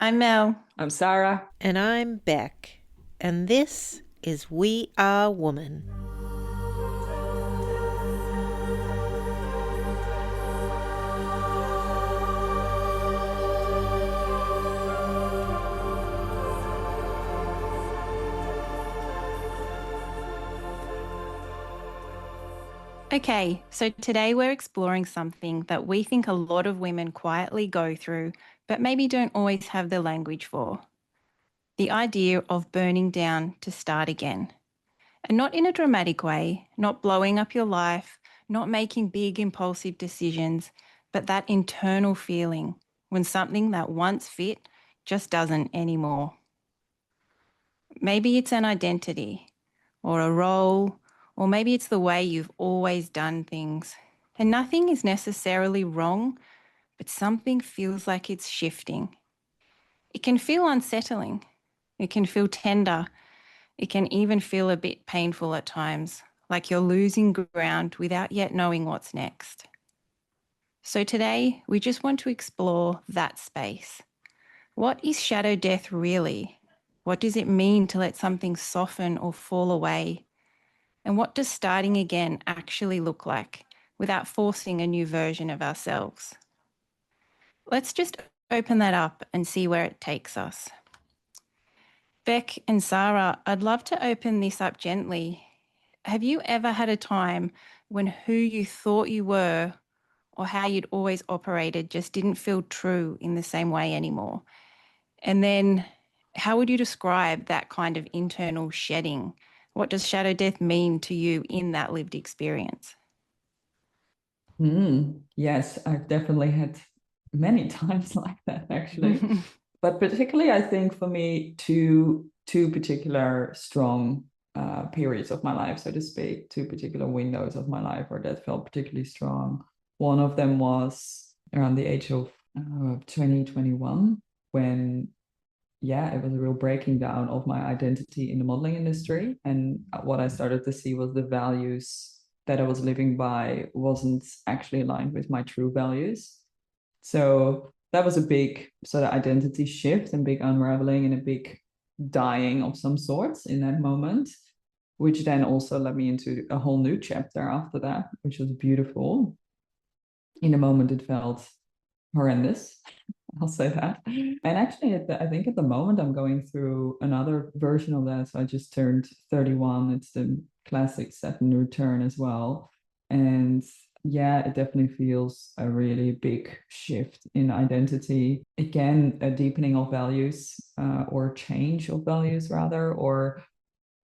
I'm Mel. I'm Sarah. And I'm Beck. And this is We Are Woman. Okay, so today we're exploring something that we think a lot of women quietly go through, but maybe don't always have the language for. The idea of burning down to start again. And not in a dramatic way, not blowing up your life, not making big impulsive decisions, but that internal feeling when something that once fit just doesn't anymore. Maybe it's an identity or a role, or maybe it's the way you've always done things. And nothing is necessarily wrong, but something feels like it's shifting. It can feel unsettling. It can feel tender. It can even feel a bit painful at times, like you're losing ground without yet knowing what's next. So today, we just want to explore that space. What is shadow death really? What does it mean to let something soften or fall away? And what does starting again actually look like without forcing a new version of ourselves? Let's just open that up and see where it takes us. Beck and Sarah, I'd love to open this up gently. Have you ever had a time when who you thought you were or how you'd always operated just didn't feel true in the same way anymore? And then how would you describe that kind of internal shedding? What does shadow death mean to you in that lived experience? Yes, I've definitely had many times like that actually. But particularly, I think for me, two particular strong periods of my life, so to speak, two particular windows of my life where that felt particularly strong. One of them was around the age of 2021, when it was a real breaking down of my identity in the modeling industry. And what I started to see was the values that I was living by wasn't actually aligned with my true values. So that was a big sort of identity shift and big unraveling and a big dying of some sorts in that moment, which then also led me into a whole new chapter after that, which was beautiful. In a moment, it felt horrendous. I'll say that. And actually, I think at the moment I'm going through another version of that. So I just turned 31. It's the classic Saturn return as well. And yeah, it definitely feels a really big shift in identity. Again, a deepening of values or change of values, rather, or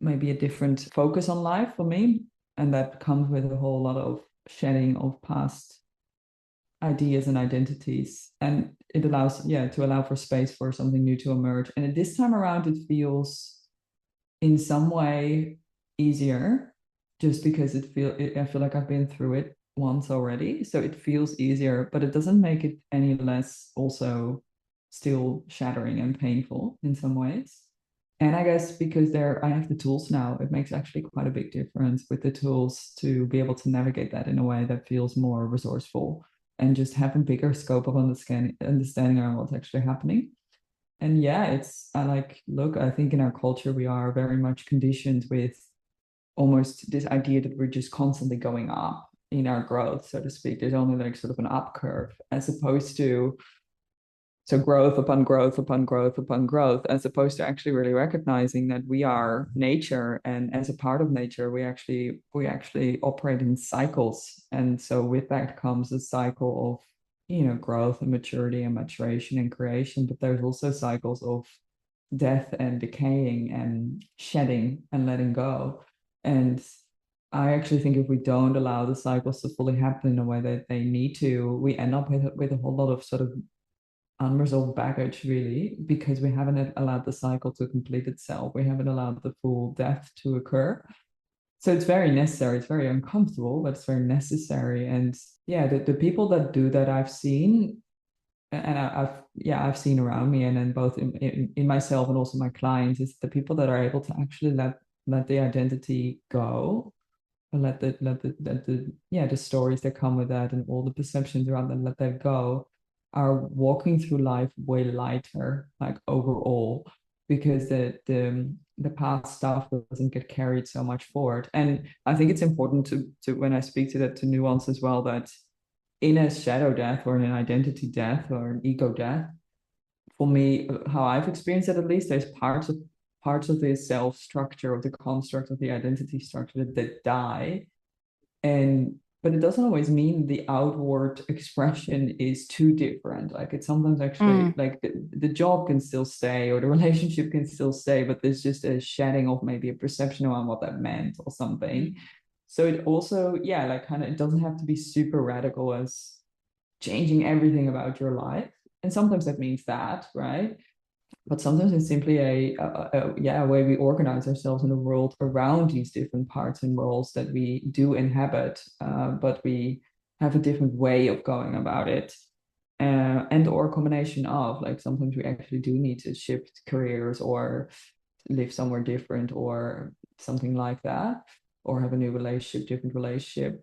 maybe a different focus on life for me. And that comes with a whole lot of shedding of past ideas and identities, and it allows to allow for space for something new to emerge. And this time around it feels in some way easier, just because I feel like I've been through it once already, so it feels easier, but it doesn't make it any less also still shattering and painful in some ways. And I guess because I have the tools now, it makes actually quite a big difference with the tools to be able to navigate that in a way that feels more resourceful and just have a bigger scope of understanding around what's actually happening. And yeah, look, I think in our culture, we are very much conditioned with almost this idea that we're just constantly going up in our growth, so to speak. There's only like sort of an up curve, as opposed to so growth upon growth upon growth upon growth, as opposed to actually really recognizing that we are nature, and as a part of nature, we actually operate in cycles. And so with that comes a cycle of growth and maturity and maturation and creation, but there's also cycles of death and decaying and shedding and letting go. And I actually think if we don't allow the cycles to fully happen in a way that they need to, we end up with a whole lot of sort of unresolved baggage, really, because we haven't allowed the cycle to complete itself. We haven't allowed the full death to occur. So it's very necessary. It's very uncomfortable, but it's very necessary. And yeah, the people that do that, I've seen, and I've seen around me, and then both in myself and also my clients, is the people that are able to actually let the identity go, and let the stories that come with that and all the perceptions around them, let that go, are walking through life way lighter, like overall, because the past stuff doesn't get carried so much forward. And I think it's important to when I speak to that, to nuance as well, that in a shadow death or in an identity death or an ego death, for me, how I've experienced it at least, there's parts of the self structure, of the construct of the identity structure that die. And but it doesn't always mean the outward expression is too different. Like it's sometimes actually like the job can still stay or the relationship can still stay, but there's just a shedding of maybe a perception around what that meant or something. So it also, yeah, like kind of, it doesn't have to be super radical as changing everything about your life. And sometimes that means that, right? But sometimes it's simply a way we organize ourselves in the world around these different parts and roles that we do inhabit, but we have a different way of going about it. And or a combination of, like, sometimes we actually do need to shift careers or live somewhere different or something like that, or have a new relationship, different relationship.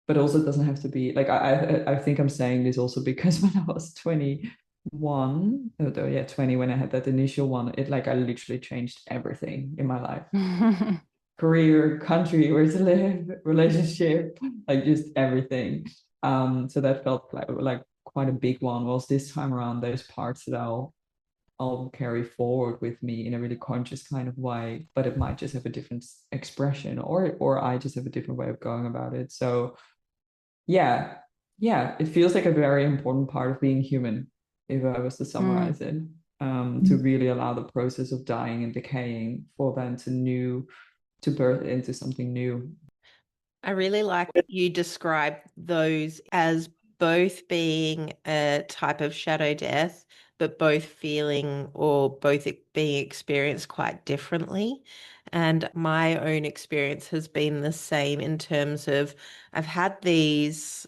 But also it doesn't have to be like, I think I'm saying this also because when I was 21, oh yeah, 20, when I had that initial one, it like, I literally changed everything in my life. Career, country, where to live, relationship, like just everything. So that felt like quite a big one. Whilst this time around, those parts that I'll carry forward with me in a really conscious kind of way, but it might just have a different expression, or I just have a different way of going about it. So yeah, yeah, it feels like a very important part of being human, if I was to summarize it, to really allow the process of dying and decaying for then to birth into something new. I really like that you describe those as both being a type of shadow death, but both feeling or both being experienced quite differently. And my own experience has been the same in terms of I've had these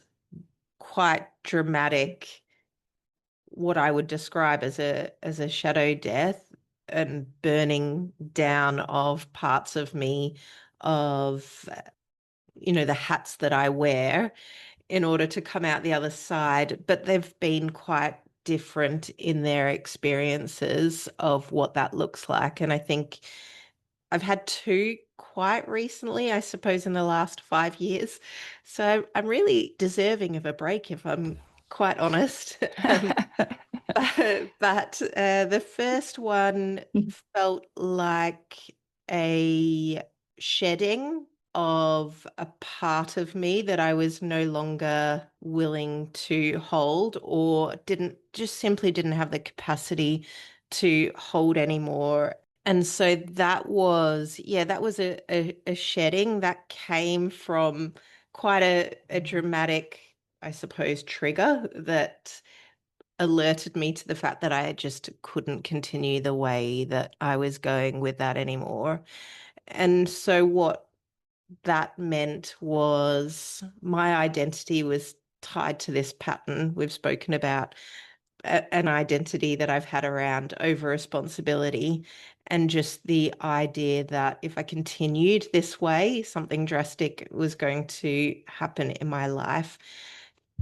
quite dramatic, what I would describe as a shadow death and burning down of parts of me, of the hats that I wear in order to come out the other side, but they've been quite different in their experiences of what that looks like. And I think I've had two quite recently, I suppose, in the last 5 years. So I'm really deserving of a break, if I'm quite honest. But the first one felt like a shedding of a part of me that I was no longer willing to hold, or simply didn't have the capacity to hold anymore. And so that was a shedding that came from quite a dramatic, I suppose, trigger that alerted me to the fact that I just couldn't continue the way that I was going with that anymore. And so what that meant was my identity was tied to this pattern we've spoken about, an identity that I've had around over responsibility, and just the idea that if I continued this way, something drastic was going to happen in my life.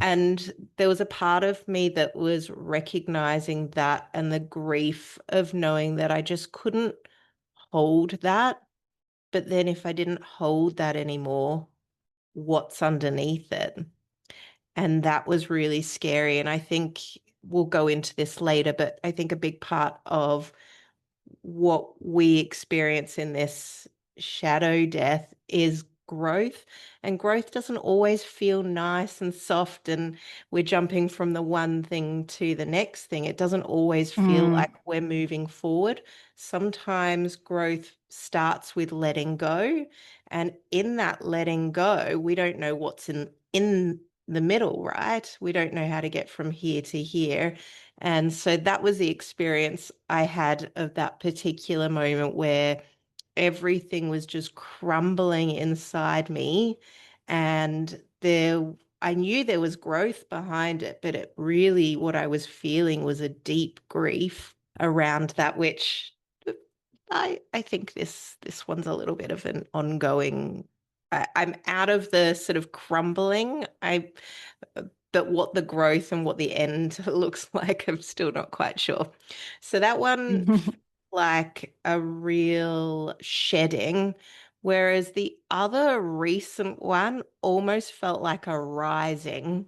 And there was a part of me that was recognizing that, and the grief of knowing that I just couldn't hold that. But then if I didn't hold that anymore, what's underneath it? And that was really scary. And I think we'll go into this later, but I think a big part of what we experience in this shadow death is growth. And growth doesn't always feel nice and soft, and we're jumping from the one thing to the next thing. It doesn't always feel like we're moving forward. Sometimes growth starts with letting go. And in that letting go, we don't know what's in the middle, right? We don't know how to get from here to here. And so that was the experience I had of that particular moment, where everything was just crumbling inside me. And I knew there was growth behind it, but it really, what I was feeling was a deep grief around that, which I think this one's a little bit of an ongoing. I'm out of the sort of crumbling. but what the growth and what the end looks like, I'm still not quite sure. So that one like a real shedding, whereas the other recent one almost felt like a rising.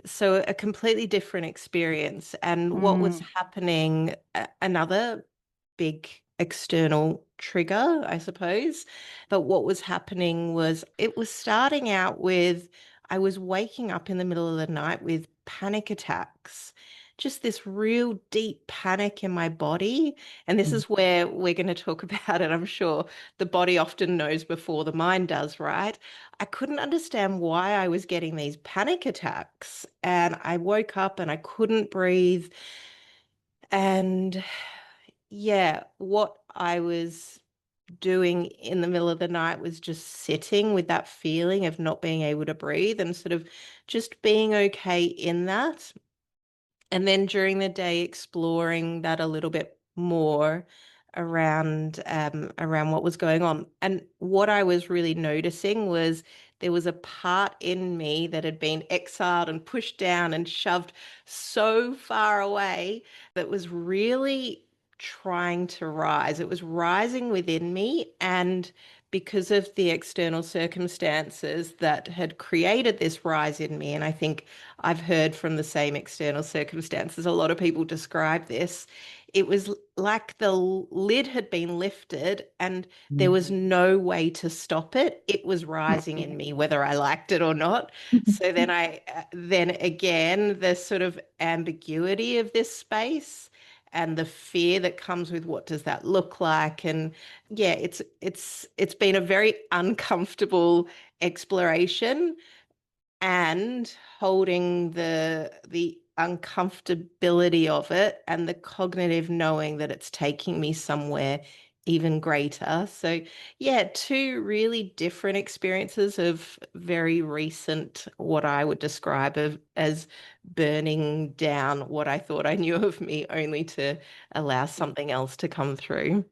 So a completely different experience. And what was Mm. happening, another big external trigger, I suppose. But what was happening was it was starting out with I was waking up in the middle of the night with panic attacks. Just this real deep panic in my body. And this is where we're going to talk about it, I'm sure. The body often knows before the mind does, right? I couldn't understand why I was getting these panic attacks. And I woke up and I couldn't breathe. And yeah, what I was doing in the middle of the night was just sitting with that feeling of not being able to breathe and sort of just being okay in that. And then during the day, exploring that a little bit more around what was going on. And what I was really noticing was there was a part in me that had been exiled and pushed down and shoved so far away that was really trying to rise. It was rising within me, and because of the external circumstances that had created this rise in me, and I think I've heard from the same external circumstances, a lot of people describe this. It was like the lid had been lifted and there was no way to stop it. It was rising in me, whether I liked it or not. So then again, the sort of ambiguity of this space and the fear that comes with what does that look like. And yeah, it's been a very uncomfortable exploration, and holding the uncomfortability of it and the cognitive knowing that it's taking me somewhere even greater. So yeah, two really different experiences of very recent, what I would describe as burning down what I thought I knew of me, only to allow something else to come through.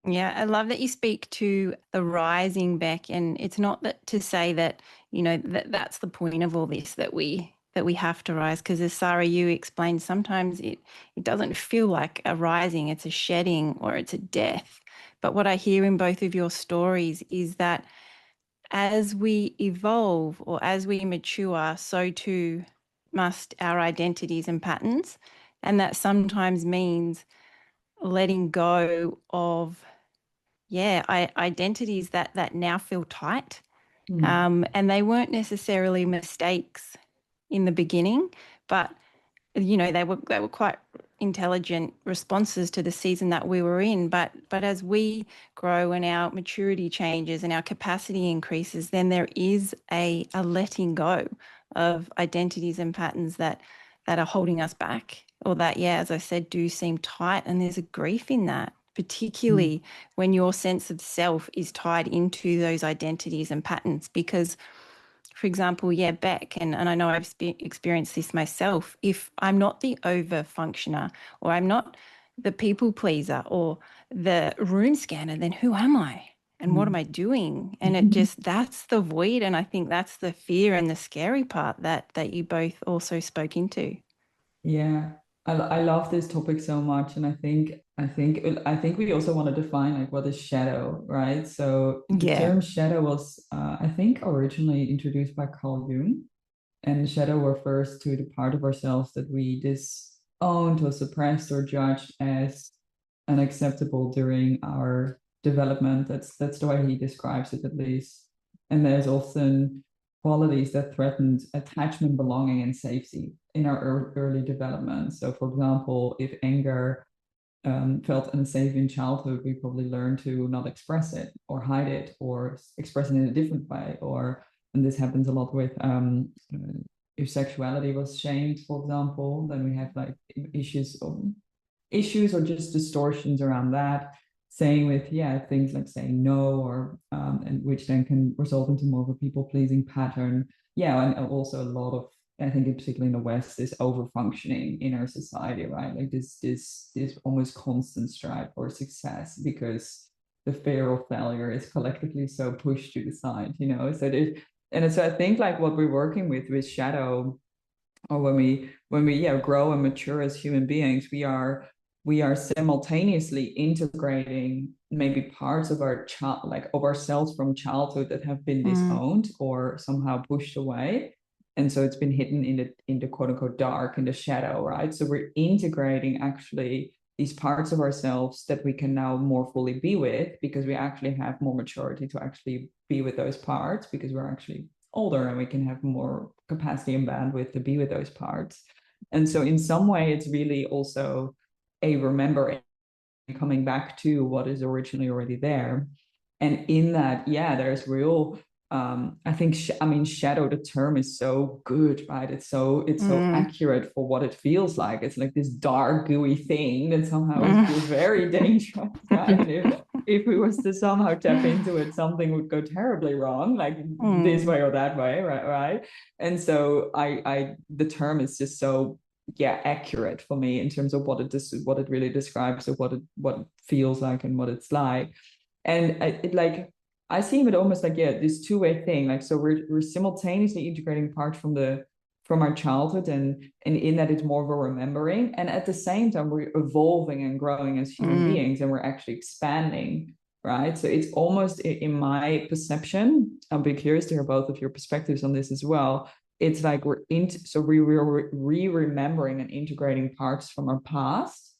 Yeah, I love that you speak to the rising, Beck, and it's not that to say that, that's the point of all this, that we have to rise, because as Sarah, you explained, sometimes it doesn't feel like a rising, it's a shedding or it's a death. But what I hear in both of your stories is that as we evolve or as we mature, so too must our identities and patterns. And that sometimes means letting go of, identities that now feel tight. And they weren't necessarily mistakes in the beginning, but they were quite intelligent responses to the season that we were in. But as we grow and our maturity changes and our capacity increases, then there is a letting go of identities and patterns that are holding us back, or that, as I said, do seem tight. And there's a grief in that, particularly when your sense of self is tied into those identities and patterns. Because, for example, Beck, and I know I've experienced this myself, if I'm not the over functioner, or I'm not the people pleaser or the room scanner, then who am I? And what am I doing? And that's the void. And I think that's the fear and the scary part that you both also spoke into. Yeah, I love this topic so much, and I think we also want to define like what is shadow, right? So the Yeah. term shadow was, I think, originally introduced by Carl Jung, and shadow refers to the part of ourselves that we disowned or suppressed or judged as unacceptable during our development. That's the way he describes it, at least. And there's often qualities that threatened attachment, belonging, and safety in our early development. So, for example, if anger felt unsafe in childhood, we probably learned to not express it or hide it or express it in a different way. And this happens a lot with if sexuality was shamed, for example, then we have like issues or just distortions around that. Saying with things like saying no, or and which then can result into more of a people pleasing pattern. And also a lot of, I think, particularly in the West, this over functioning in our society, right? Like this almost constant strive for success, because the fear of failure is collectively so pushed to the side. So And so I think like what we're working with shadow, or when we grow and mature as human beings, we are simultaneously integrating maybe parts of our child, like of ourselves from childhood, that have been disowned or somehow pushed away, and so it's been hidden in the quote unquote dark, in the shadow, right? So we're integrating actually these parts of ourselves that we can now more fully be with, because we actually have more maturity to actually be with those parts, because we're actually older and we can have more capacity and bandwidth to be with those parts. And so in some way, it's really also a remembering, coming back to what is originally already there. And in that, yeah, there's real, I think, shadow, the term is so good, right? It's so accurate for what it feels like. It's like this dark, gooey thing that somehow feels very dangerous, right? And if we was to somehow tap into it, something would go terribly wrong, like this way or that way, right? And so the term is just so, yeah, accurate for me in terms of what it really describes, of what it feels like and what it's like. And I see it almost like, yeah, this two-way thing. Like, so we're simultaneously integrating parts from our childhood, and in that it's more of a remembering, and at the same time we're evolving and growing as human beings, and we're actually expanding, right? So it's almost, in my perception, I'll be curious to hear both of your perspectives on this as well. It's like we're re-remembering and integrating parts from our past,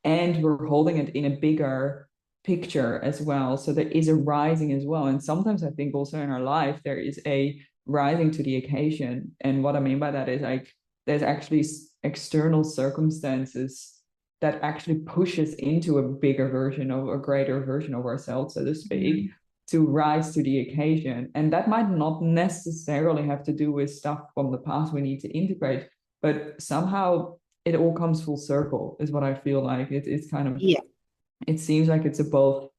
and we're holding it in a bigger picture as well. So there is a rising as well. And sometimes I think also in our life, there is a rising to the occasion. And what I mean by that is, like, there's actually external circumstances that actually push us into a bigger version, of a greater version of ourselves, so to speak, to rise to the occasion. And that might not necessarily have to do with stuff from the past we need to integrate, but somehow it all comes full circle, is what I feel like. It's kind of, Yeah. it seems like it's a both,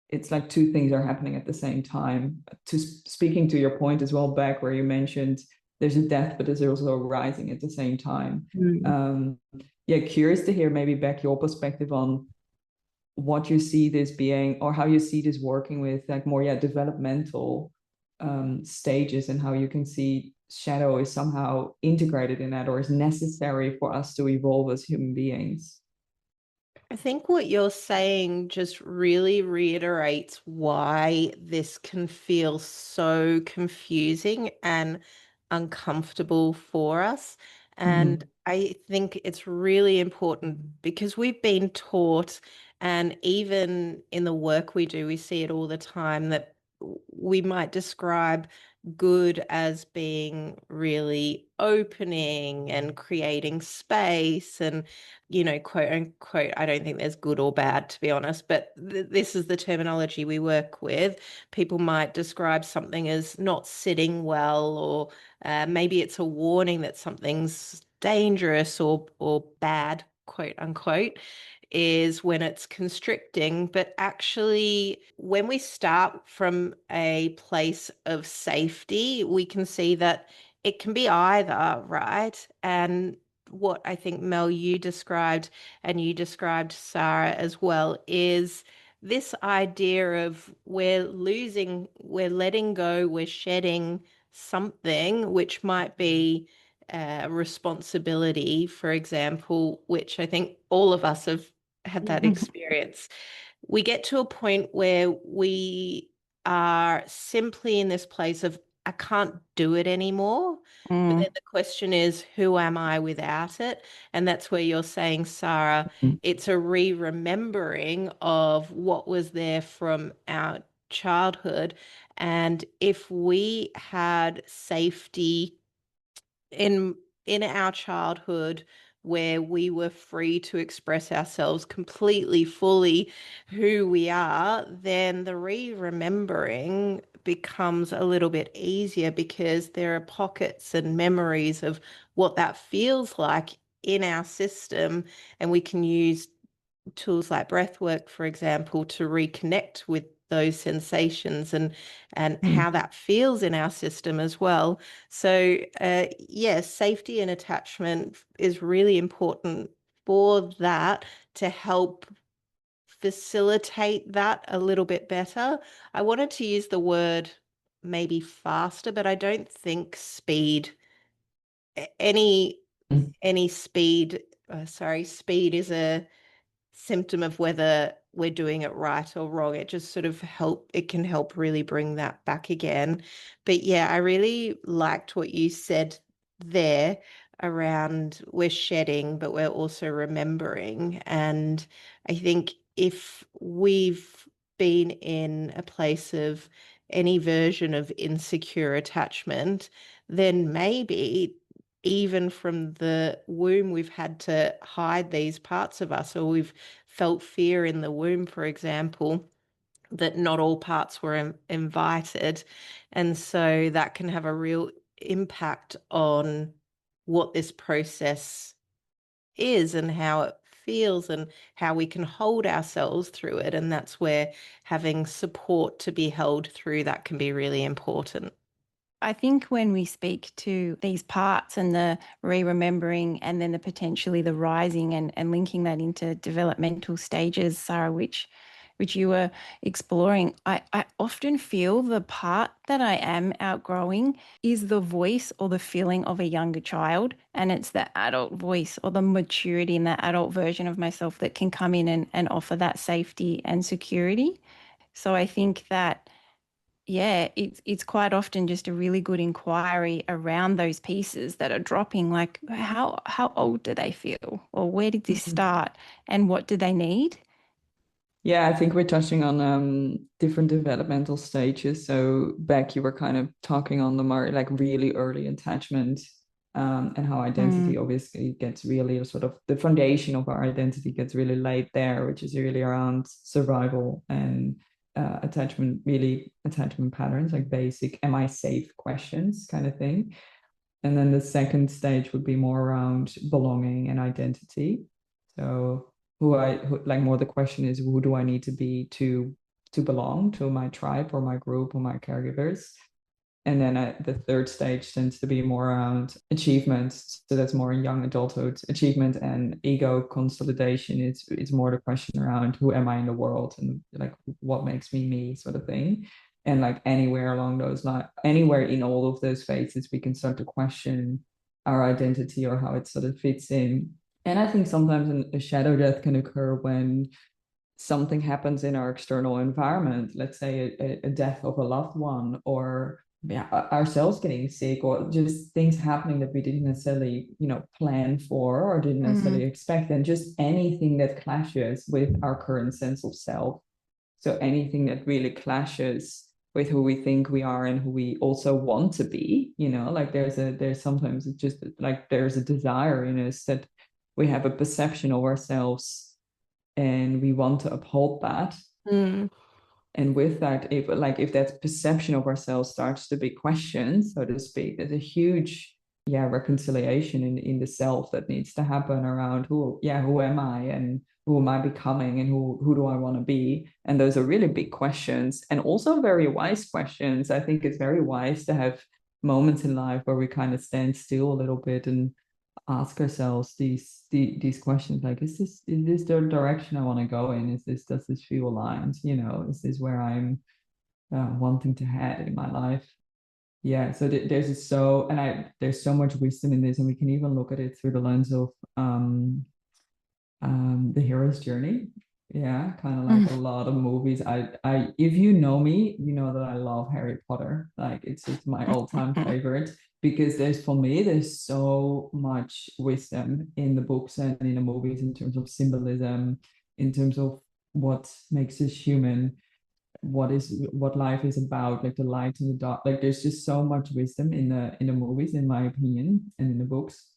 it's like two things are happening at the same time. Speaking to your point as well, Beck, where you mentioned there's a death, but there's also a rising at the same time. Yeah, curious to hear maybe, Beck, your perspective on what you see this being, or how you see this working with, like, more, yeah, developmental stages, and how you can see shadow is somehow integrated in that, or is necessary for us to evolve as human beings. I think what you're saying just really reiterates why this can feel so confusing and uncomfortable for us. And I think it's really important because we've been taught, and even in the work we do, we see it all the time, that we might describe good as being really opening and creating space and, quote unquote, I don't think there's good or bad, to be honest, but this is the terminology we work with. People might describe something as not sitting well, or maybe it's a warning that something's dangerous or bad, quote unquote, is when it's constricting. But actually, when we start from a place of safety, we can see that it can be either, right? And what I think, Mel, you described, and you described, Sarah, as well, is this idea of we're letting go, we're shedding something, which might be responsibility, for example, which I think all of us have had that experience. We get to a point where we are simply in this place of, I can't do it anymore. But then the question is, who am I without it? And that's where you're saying, Sarah, it's a re-remembering of what was there from our childhood. And if we had safety in our childhood, where we were free to express ourselves completely, fully, who we are, then the re-remembering becomes a little bit easier, because there are pockets and memories of what that feels like in our system, and we can use tools like breath work, for example, to reconnect with those sensations and how that feels in our system as well. So yes, safety and attachment is really important for that, to help facilitate that a little bit better. I wanted to use the word maybe faster, but I don't think any Mm. speed, speed is a symptom of whether we're doing it right or wrong. It just sort of it can help really bring that back again. But yeah, I really liked what you said there around we're shedding, but we're also remembering. And I think if we've been in a place of any version of insecure attachment, then maybe even from the womb, we've had to hide these parts of us, or we've felt fear in the womb, for example, that not all parts were invited. And so that can have a real impact on what this process is and how it feels and how we can hold ourselves through it. And that's where having support to be held through that can be really important. I think when we speak to these parts and the re-remembering and then the potentially the rising and linking that into developmental stages, Sarah, which you were exploring, I often feel the part that I am outgrowing is the voice or the feeling of a younger child. And it's the adult voice or the maturity in that adult version of myself that can come in and offer that safety and security. So I think that yeah, it's quite often just a really good inquiry around those pieces that are dropping, like how old do they feel, or where did this Mhm. start, and what do they need? Yeah, I think we're touching on different developmental stages. So back you were kind of talking on the more like really early attachment, and how identity Mm, obviously gets really a sort of the foundation of our identity gets really laid there, which is really around survival and attachment patterns, like basic am I safe questions kind of thing. And then the second stage would be more around belonging and identity. So like more the question is who do I need to be to belong to my tribe or my group or my caregivers? And then the third stage tends to be more around achievement. So that's more in young adulthood. Achievement and ego consolidation. It's more the question around who am I in the world and like what makes me me sort of thing. And like anywhere along those lines, anywhere in all of those phases, we can start to question our identity or how it sort of fits in. And I think sometimes a shadow death can occur when something happens in our external environment, let's say a death of a loved one, or yeah, ourselves getting sick, or just things happening that we didn't necessarily, plan for or didn't necessarily mm, expect, and just anything that clashes with our current sense of self. So anything that really clashes with who we think we are and who we also want to be, like there's sometimes it's just like there's a desire in us that we have a perception of ourselves and we want to uphold that. Mm. And with that, if that perception of ourselves starts to be questioned, so to speak, there's a huge reconciliation in the self that needs to happen around who am I and who am I becoming and who do I want to be? And those are really big questions and also very wise questions. I think it's very wise to have moments in life where we kind of stand still a little bit and ask ourselves these questions, like is this the direction I want to go in? Does this feel aligned? Is this where I'm wanting to head in my life? Yeah, so there's so much wisdom in this, and we can even look at it through the lens of the hero's journey. Yeah, kind of like a mm. lot of movies. If you know me, you know that I love Harry Potter. Like it's just my all-time favorite because there's so much wisdom in the books and in the movies in terms of symbolism, in terms of what makes us human, what life is about, like the light and the dark. Like there's just so much wisdom in the movies, in my opinion, and in the books.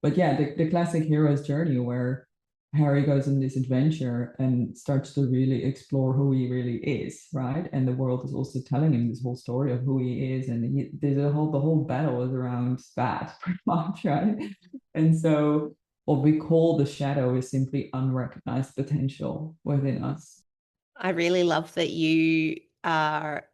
But yeah, the classic hero's journey where Harry goes on this adventure and starts to really explore who he really is, right? And the world is also telling him this whole story of who he is, and there's the whole battle is around that, pretty much, right? And so what we call the shadow is simply unrecognized potential within us. I really love that you are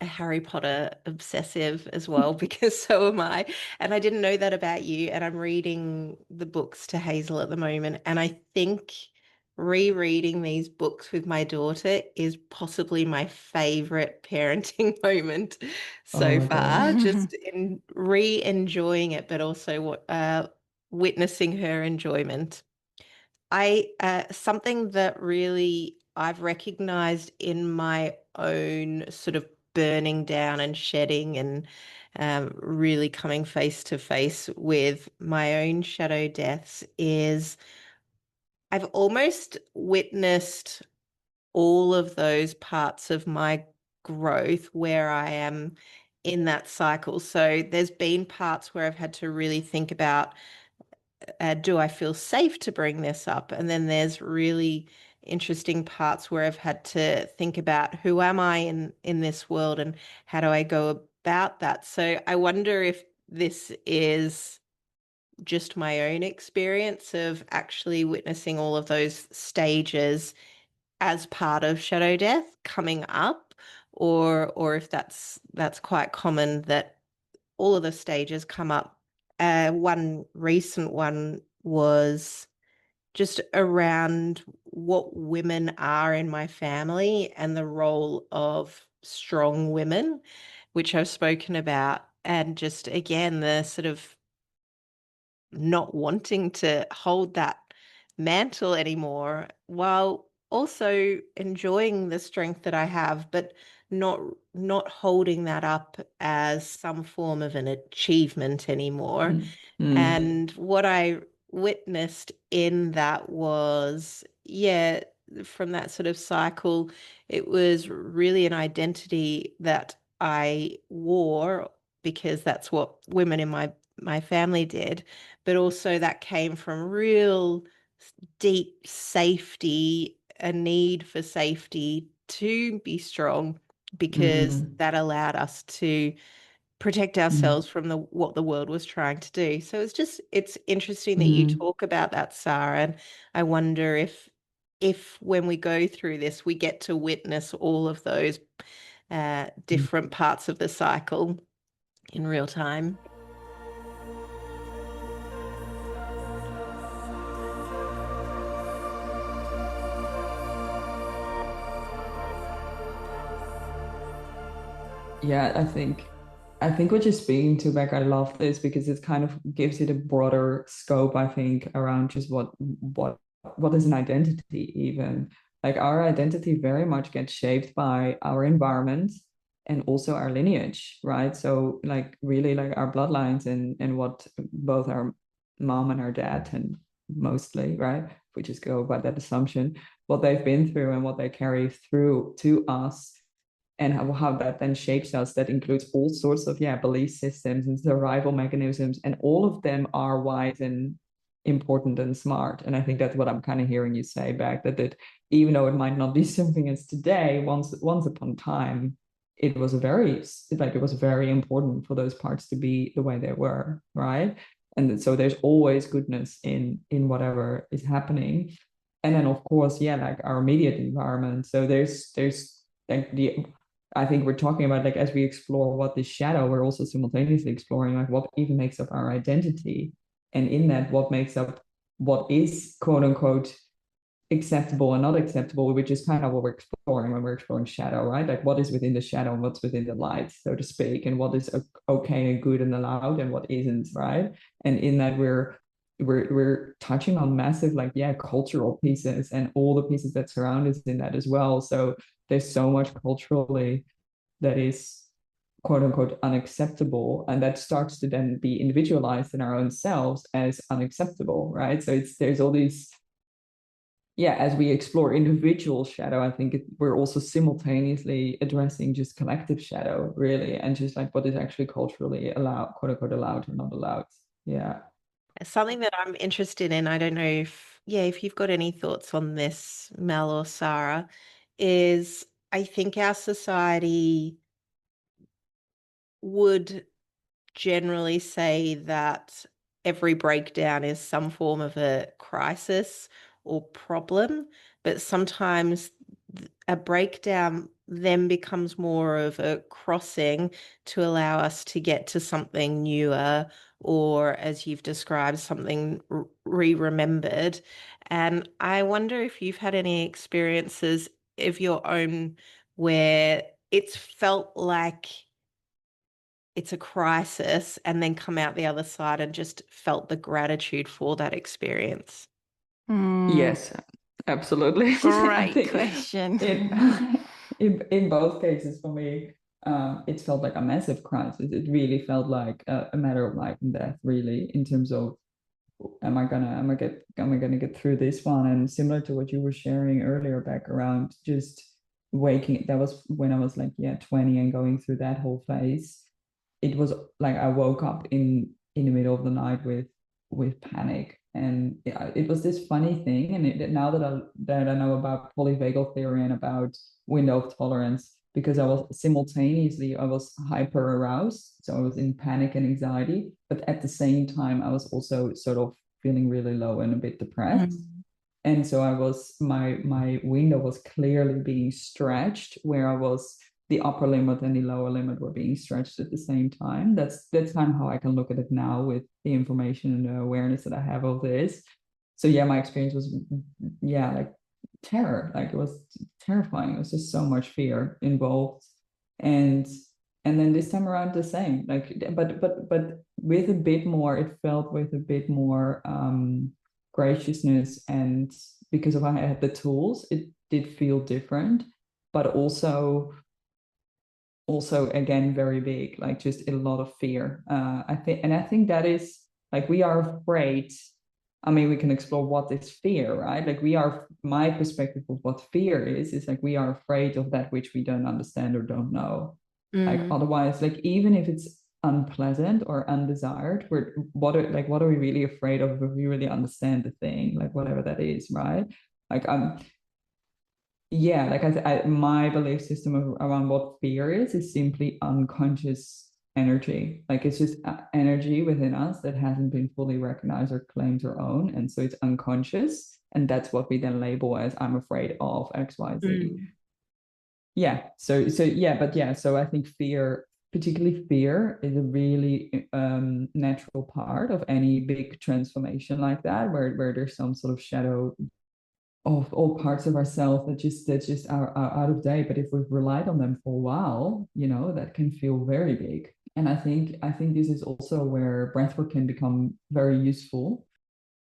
a Harry Potter obsessive as well, because so am I. And I didn't know that about you. And I'm reading the books to Hazel at the moment. And I think rereading these books with my daughter is possibly my favorite parenting moment Oh so my far. gosh. Just in re-enjoying it, but also witnessing her enjoyment. I something that really I've recognized in my own sort of burning down and shedding and really coming face to face with my own shadow deaths is I've almost witnessed all of those parts of my growth where I am in that cycle. So there's been parts where I've had to really think about, do I feel safe to bring this up? And then there's really interesting parts where I've had to think about who am I in this world and how do I go about that? So I wonder if this is just my own experience of actually witnessing all of those stages as part of shadow death coming up, or if that's quite common that all of the stages come up. One recent one was just around what women are in my family and the role of strong women, which I've spoken about, and just again the sort of not wanting to hold that mantle anymore while also enjoying the strength that I have, but not not holding that up as some form of an achievement anymore. Mm, mm, And what I witnessed in that was, yeah, from that sort of cycle, it was really an identity that I wore because that's what women in my family did, but also that came from real deep safety, a need for safety to be strong because mm, that allowed us to protect mm, ourselves from the what the world was trying to do. So it's interesting that you mm, talk about that, Sarah, and I wonder if when we go through this, we get to witness all of those mm. different parts of the cycle in real time. Yeah, I think what you're speaking to, Beck, I love this because it kind of gives it a broader scope, I think, around just what is an identity even. Like our identity very much gets shaped by our environment and also our lineage, right? So like really like our bloodlines and what both our mom and our dad and mostly, right? If we just go by that assumption, what they've been through and what they carry through to us and how that then shapes us. That includes all sorts of belief systems and survival mechanisms, and all of them are wise and important and smart. And I think that's what I'm kind of hearing you say back, that even though it might not be something as today, once upon a time it was very important for those parts to be the way they were, right? And so there's always goodness in whatever is happening. And then of course, like our immediate environment. So there's like the I think we're talking about, like, as we explore what is shadow, we're also simultaneously exploring like what even makes up our identity. And in that, what makes up what is quote unquote acceptable and not acceptable, which is kind of what we're exploring when we're exploring shadow, right? Like what is within the shadow and what's within the light, so to speak, and what is okay and good and allowed and what isn't, right? And in that we're touching on massive cultural pieces and all the pieces that surround us in that as well. So there's so much culturally that is quote unquote unacceptable, and that starts to then be individualized in our own selves as unacceptable, right? So there's all these, as we explore individual shadow, I think we're also simultaneously addressing just collective shadow, really, and just like what is actually culturally allowed, quote unquote allowed or not allowed. Yeah. Something that I'm interested in, I don't know if you've got any thoughts on this, Mel or Sarah, is I think our society would generally say that every breakdown is some form of a crisis or problem, but sometimes a breakdown then becomes more of a crossing to allow us to get to something newer, or as you've described, something re-remembered. And I wonder if you've had any experiences of your own where it's felt like it's a crisis and then come out the other side and just felt the gratitude for that experience. Yes, absolutely. I Great think question. in both cases for me, it felt like a massive crisis. It really felt like a matter of life and death, really, in terms of am I gonna get through this one? And similar to what you were sharing earlier back around just waking, that was when I was like, yeah, 20 and going through that whole phase. It was like I woke up in the middle of the night with panic. And it was this funny thing. And now that I know about polyvagal theory and about window of tolerance, because I was hyper aroused, so I was in panic and anxiety, but at the same time I was also sort of feeling really low and a bit depressed. Mm. And so my window was clearly being stretched, where I was, the upper limit and the lower limit were being stretched at the same time. That's kind of how I can look at it now with the information and the awareness that I have of this. So yeah, my experience was, yeah, like terror. Like it was terrifying. It was just so much fear involved. And and then this time around the same. Like but with a bit more, it felt with a bit more graciousness, and because of I had the tools, it did feel different, but also again very big, like just a lot of fear. I think that is like we are afraid. I mean, we can explore what is fear, right? Like we are, my perspective of what fear is like we are afraid of that which we don't understand or don't know. Like Mm. otherwise, like even if it's unpleasant or undesired, what are we really afraid of if we really understand the thing, like whatever that is, right? Like yeah, like my belief system around what fear is simply unconscious energy. Like it's just energy within us that hasn't been fully recognized or claimed or owned, and so it's unconscious, and that's what we then label as I'm afraid of XYZ. Mm. Yeah. So yeah, but yeah. So I think fear, particularly fear, is a really natural part of any big transformation like that, where there's some sort of shadow of all parts of ourselves that just are out of date. But if we've relied on them for a while, that can feel very big. And I think this is also where breathwork can become very useful.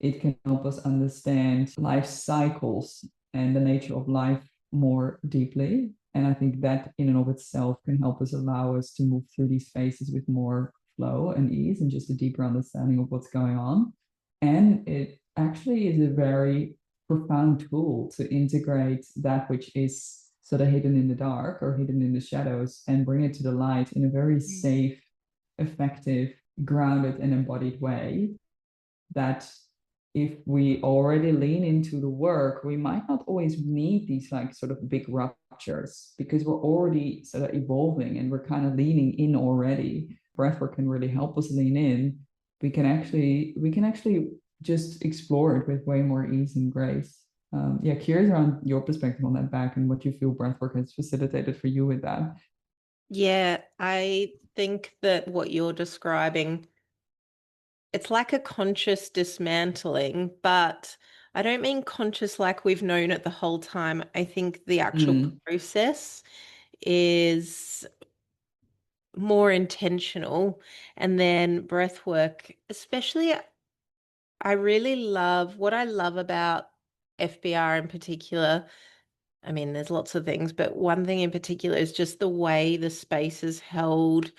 It can help us understand life cycles and the nature of life more deeply. And I think that in and of itself can help us, allow us to move through these phases with more flow and ease and just a deeper understanding of what's going on. And it actually is a very profound tool to integrate that which is sort of hidden in the dark or hidden in the shadows and bring it to the light in a very safe, effective, grounded, and embodied way. That if we already lean into the work, we might not always need these like sort of big ruptures because we're already sort of evolving and we're kind of leaning in already. Breathwork can really help us lean in. We can actually just explore it with way more ease and grace. Yeah, curious around your perspective on that back and what you feel breathwork has facilitated for you with that. Yeah, I think that what you're describing, it's like a conscious dismantling, but I don't mean conscious like we've known it the whole time. I think the actual Mm, process is more intentional. And then breath work, especially, I really love what I love about FBR in particular. I mean, there's lots of things, but one thing in particular is just the way the space is held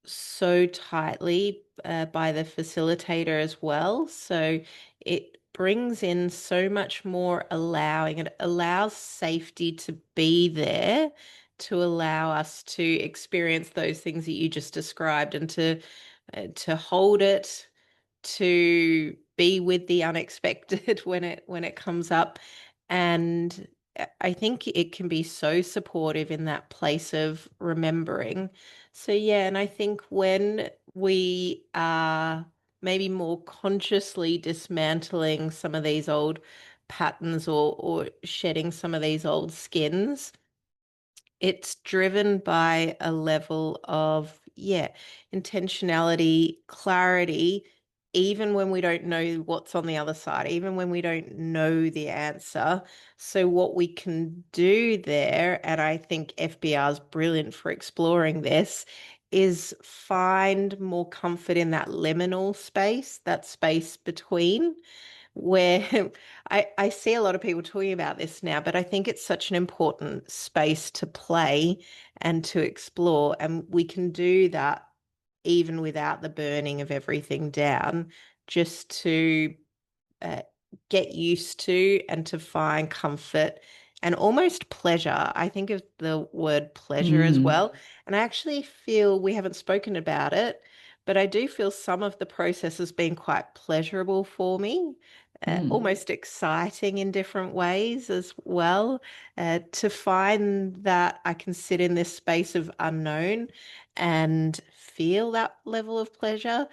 so tightly by the facilitator as well. So it brings in so much more allowing. It allows safety to be there to allow us to experience those things that you just described and to hold it, to be with the unexpected when it comes up. And I think it can be so supportive in that place of remembering. So yeah, and I think when we are maybe more consciously dismantling some of these old patterns or shedding some of these old skins, It's driven by a level of, yeah, intentionality, clarity, even when we don't know what's on the other side, even when we don't know the answer. So, what we can do there, and I think FBR is brilliant for exploring this, is find more comfort in that liminal space, that space between where I see a lot of people talking about this now, but I think it's such an important space to play and to explore. And we can do that even without the burning of everything down, just to uh, get used to and to find comfort and almost pleasure. I think of the word pleasure as Mm, well. And I actually feel we haven't spoken about it, but I do feel some of the process has been quite pleasurable for me. mm. Almost exciting in different ways as well, to find that I can sit in this space of unknown and feel that level of pleasure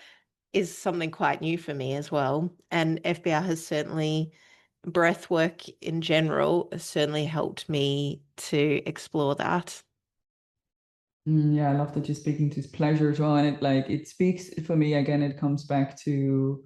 is something quite new for me as well. And FBR has certainly, breath work in general, has certainly helped me to explore that. Yeah, I love that you're speaking to pleasure as well. And it speaks for me again, it comes back to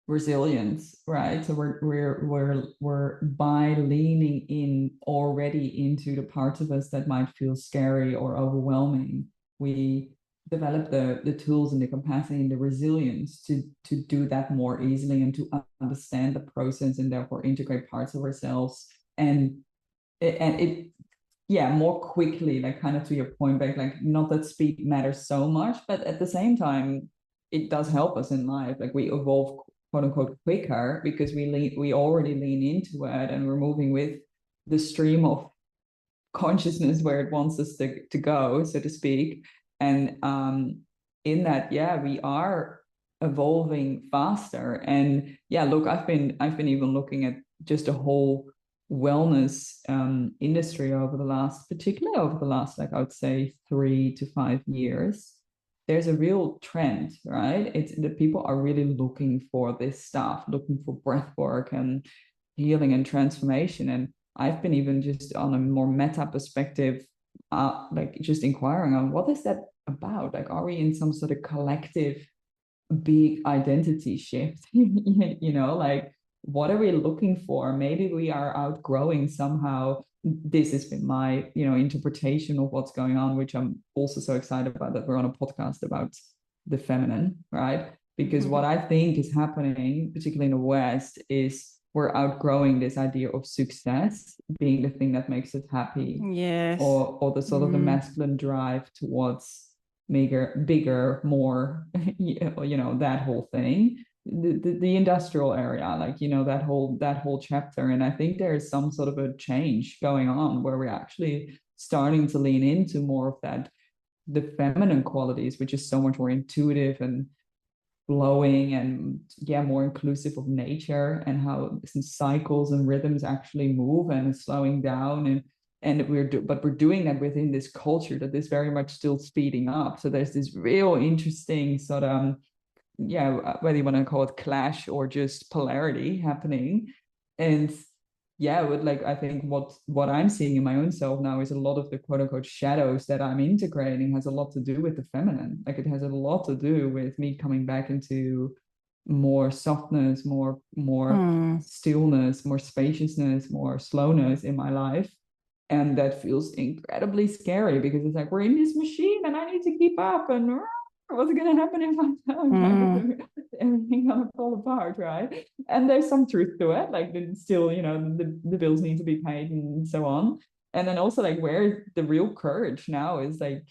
resilience, right? So we're by leaning in already into the parts of us that might feel scary or overwhelming, we develop the tools and the capacity and the resilience to do that more easily and to understand the process and therefore integrate parts of ourselves and it yeah, more quickly, like kind of to your point back, like not that speed matters so much, but at the same time, it does help us in life. Like we evolve quote unquote quicker because we already lean into it and we're moving with the stream of consciousness where it wants us to go, so to speak. And in that, yeah, we are evolving faster. And yeah, look, I've been even looking at just a whole wellness industry over the last, particularly over the last, like I would say 3 to 5 years. There's a real trend, right? It's that people are really looking for this stuff, looking for breath work and healing and transformation. And I've been even just on a more meta perspective, like just inquiring on what is that about? Like, are we in some sort of collective big identity shift? Like what are we looking for? Maybe we are outgrowing somehow. This has been my, interpretation of what's going on, which I'm also so excited about that we're on a podcast about the feminine, right? Because what I think is happening, particularly in the West, is we're outgrowing this idea of success being the thing that makes us happy, Yes. or the sort of the masculine drive towards bigger, more, that whole thing. The industrial area, like that whole chapter, and I think there is some sort of a change going on where we're actually starting to lean into more of that, the feminine qualities, which is so much more intuitive and flowing and yeah, more inclusive of nature and how cycles and rhythms actually move and slowing down, and we're doing that within this culture that is very much still speeding up. So there's this real interesting sort of yeah, whether you want to call it clash or just polarity happening. And yeah, with like I think what I'm seeing in my own self now is a lot of the quote unquote shadows that I'm integrating has a lot to do with the feminine. Like it has a lot to do with me coming back into more softness, more Mm. stillness, more spaciousness, more slowness in my life. And that feels incredibly scary because it's like we're in this machine and I need to keep up and what's going to happen if I don't? Like, everything gonna fall apart, right? And there's some truth to it. Like, still, the bills need to be paid and so on. And then also, like, where the real courage now is like,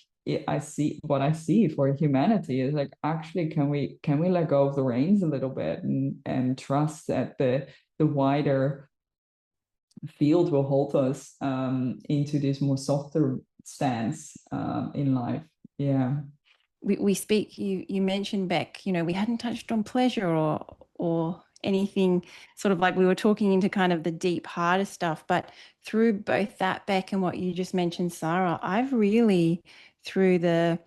I see what I see for humanity is like, actually, can we let go of the reins a little bit and trust that the wider field will hold us into this more softer stance in life. Yeah. We speak, you mentioned, Beck, we hadn't touched on pleasure or anything, sort of like we were talking into kind of the deep harder stuff, but through both that, Beck, and what you just mentioned, Sarah, I've really, through the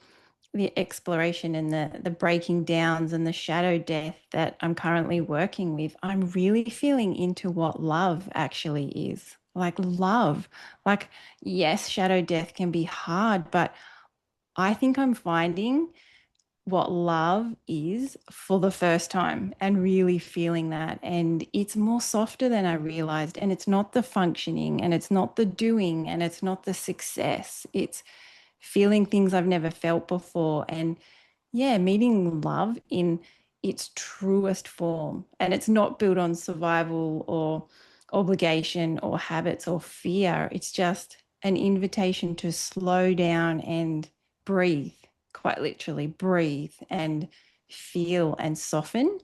exploration and the breaking downs and the shadow death that I'm currently working with, I'm really feeling into what love actually is. like love. Like, yes, shadow death can be hard, but I think I'm finding what love is for the first time and really feeling that. And it's more softer than I realized. And it's not the functioning and it's not the doing and it's not the success. It's feeling things I've never felt before. And yeah, meeting love in its truest form. And it's not built on survival or obligation or habits or fear. It's just an invitation to slow down and breathe, quite literally breathe and feel and soften.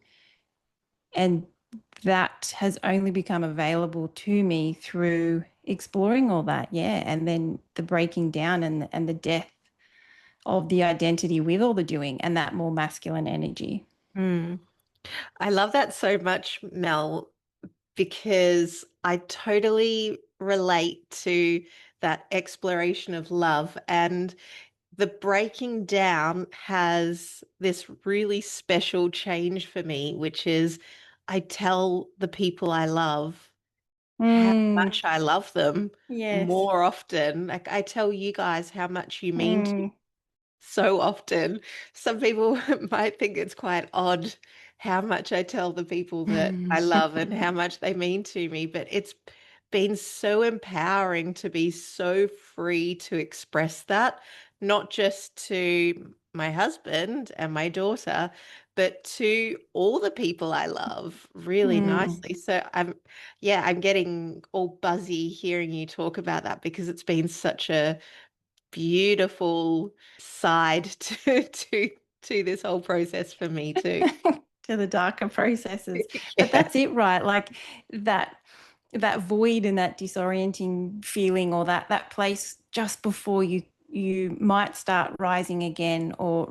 And that has only become available to me through exploring all that. Yeah. And then the breaking down and the death of the identity with all the doing and that more masculine energy. Mm. I love that so much, Mel, because I totally relate to that exploration of love. And the breaking down has this really special change for me, which is I tell the people I love how Mm, much I love them yes. more often. Like I tell you guys how much you mean to me Mm. so often. Some people might think it's quite odd how much I tell the people that I love and how much they mean to me, but it's been so empowering to be so free to express that, not just to my husband and my daughter, but to all the people I love really Mm. nicely. So I'm getting all buzzy hearing you talk about that because it's been such a beautiful side to this whole process for me too. To the darker processes. But Yeah. that's it, right? Like that that void and that disorienting feeling or that place just before you might start rising again or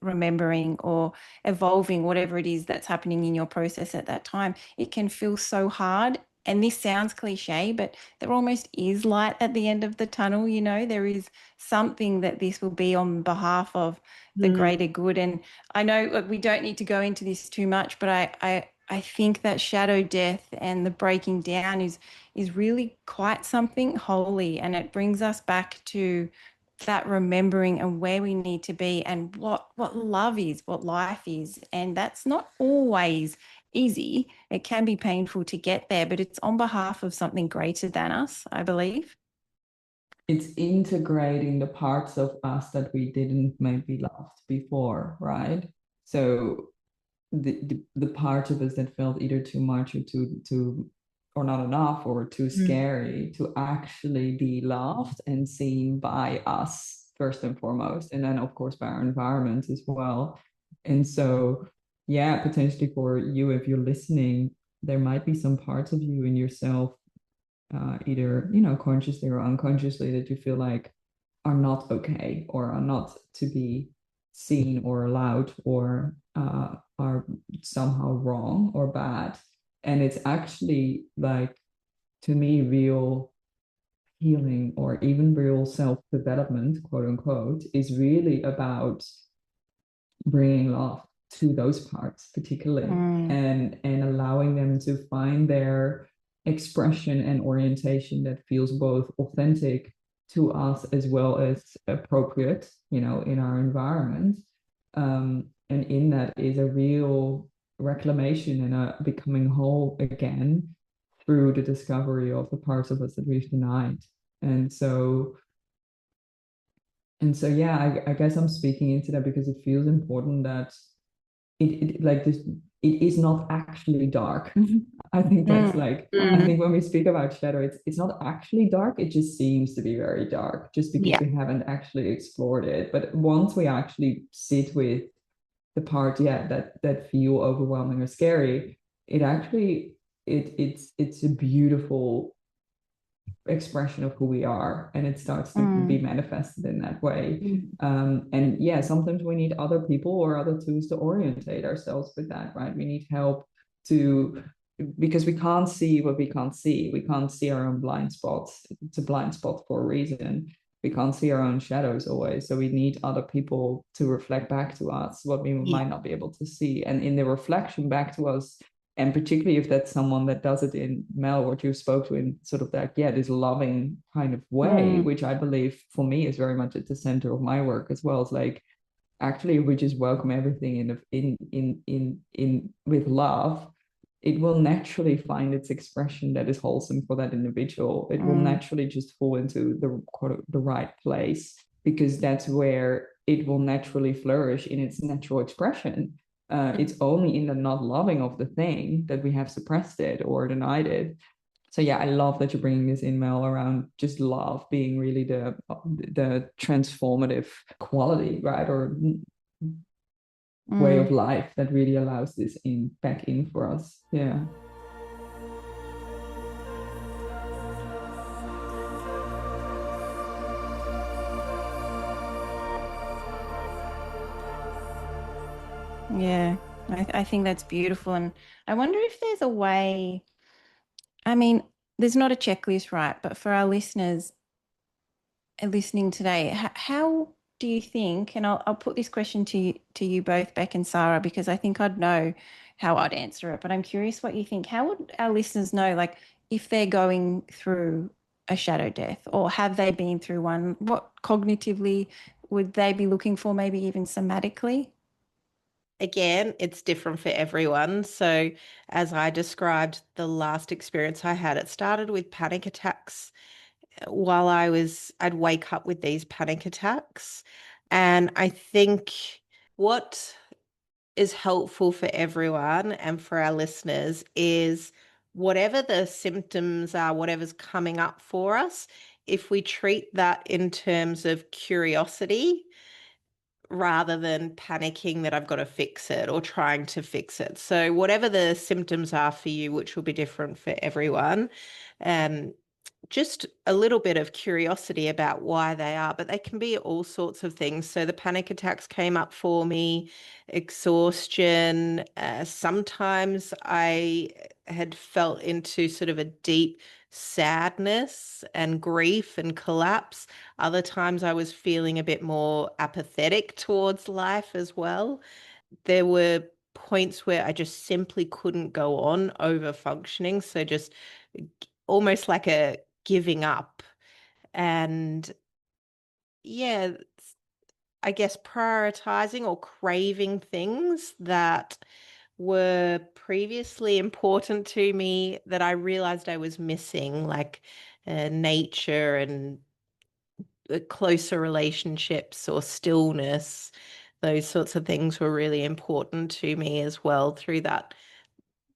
remembering or evolving, whatever it is that's happening in your process at that time, it can feel so hard. And this sounds cliche, but there almost is light at the end of the tunnel. There is something that this will be on behalf of the Mm, greater good. And I know, look, we don't need to go into this too much, but I think that shadow death and the breaking down is really quite something holy, and it brings us back to that remembering and where we need to be and what love is, what life is. And that's not always easy. It can be painful to get there, but it's on behalf of something greater than us, I believe. It's integrating the parts of us that we didn't maybe loved before, right? So the part of us that felt either too much or too or not enough or too mm, scary to actually be loved and seen by us first and foremost, and then of course by our environment as well. And so yeah, potentially for you, if you're listening, there might be some parts of you in yourself, either consciously or unconsciously, that you feel like are not okay or are not to be seen or allowed, or are somehow wrong or bad. And it's actually, like, to me, real healing or even real self-development, quote unquote, is really about bringing love to those parts particularly, Mm, and allowing them to find their expression and orientation that feels both authentic to us as well as appropriate, in our environment. And in that is a real reclamation and a becoming whole again through the discovery of the parts of us that we've denied. And so yeah, I guess I'm speaking into that because it feels important that it like this, it is not actually dark. I think that's mm, like, I mm. think when we speak about shadow, it's not actually dark, it just seems to be very dark just because Yeah. we haven't actually explored it. But once we actually sit with the part, yeah, that feel overwhelming or scary, it actually, it's a beautiful expression of who we are, and it starts to be mm, manifested in that way. And yeah, sometimes we need other people or other tools to orientate ourselves with that, right? We need help to, because we can't see what we can't see. We can't see our own blind spots. It's a blind spot for a reason. We can't see our own shadows always, so we need other people to reflect back to us what we Yeah. might not be able to see, and in the reflection back to us, And particularly if that's someone that does it in, Mel, what you spoke to, in sort of that, this loving kind of way, which I believe for me is very much at the center of my work as well. It's like, actually, we just welcome everything in with love, it will naturally find its expression that is wholesome for that individual. It will naturally just fall into the right place, because that's where it will naturally flourish in its natural expression. It's only in the not loving of the thing that we have suppressed it or denied it. So yeah, I love that you're bringing this in, Mel, around just love being really the transformative quality, right? Or way of life that really allows this back in for us. Yeah. Yeah, I think that's beautiful. And I wonder if there's a way, I mean, there's not a checklist, right? But for our listeners listening today, how do you think, and I'll put this question to you both, Beck and Sarah, because I think I'd know how I'd answer it, but I'm curious what you think. How would our listeners know, like, if they're going through a shadow death, or have they been through one? What cognitively would they be looking for, maybe even somatically? Again, it's different for everyone. So, as I described the last experience I had, it started with panic attacks. I'd wake up with these panic attacks. And I think what is helpful for everyone and for our listeners is whatever the symptoms are, whatever's coming up for us, if we treat that in terms of curiosity rather than panicking that I've got to fix it or trying to fix it. So whatever the symptoms are for you, which will be different for everyone, um, just a little bit of curiosity about why they are, but they can be all sorts of things. So the panic attacks came up for me, exhaustion. Sometimes I had felt into sort of a deep sadness and grief and collapse. Other times I was feeling a bit more apathetic towards life as well. There were points where I just simply couldn't go on over functioning. So just almost like a giving up. And yeah, I guess prioritizing or craving things that were previously important to me that I realized I was missing, like nature and closer relationships or stillness. Those sorts of things were really important to me as well through that.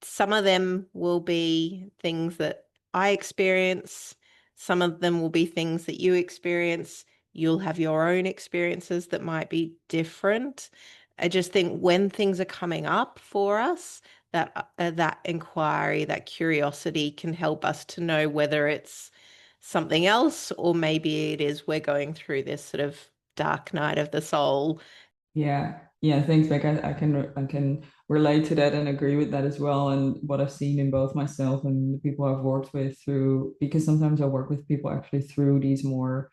Some of them will be things that I experience. Some of them will be things that you experience. You'll have your own experiences that might be different. I just think when things are coming up for us, that inquiry, that curiosity can help us to know whether it's something else or maybe it is we're going through this sort of dark night of the soul. Yeah. Yeah, thanks, Beck. I can relate to that and agree with that as well. And what I've seen in both myself and the people I've worked with through, because sometimes I work with people actually through these more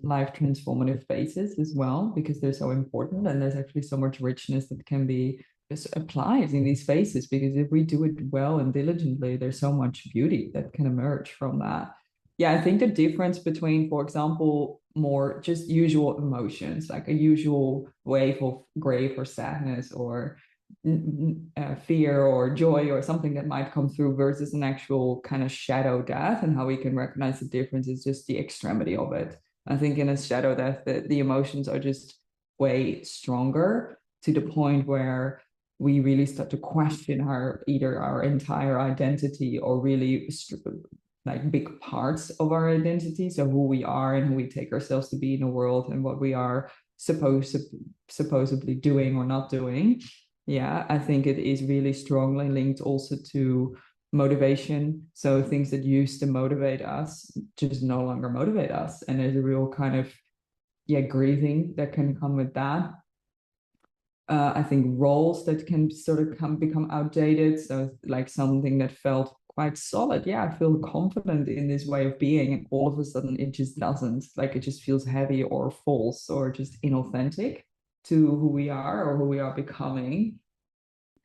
life transformative phases as well, because they're so important, and there's actually so much richness that can be just applied in these phases, because if we do it well and diligently, there's so much beauty that can emerge from that. Yeah, I think the difference between, for example, more just usual emotions, like a usual wave of grief or sadness or fear or joy or something that might come through, versus an actual kind of shadow death, and how we can recognize the difference is just the extremity of it. I think in a shadow death, the emotions are just way stronger, to the point where we really start to question either our entire identity, or really like big parts of our identity. So who we are and who we take ourselves to be in the world, and what we are supposedly doing or not doing. Yeah, I think it is really strongly linked also to motivation. So things that used to motivate us just no longer motivate us. And there's a real kind of, grieving that can come with that. I think roles that can sort of become outdated. So like something that felt quite solid. Yeah, I feel confident in this way of being, and all of a sudden it just doesn't. Like it just feels heavy or false or just inauthentic to who we are or who we are becoming.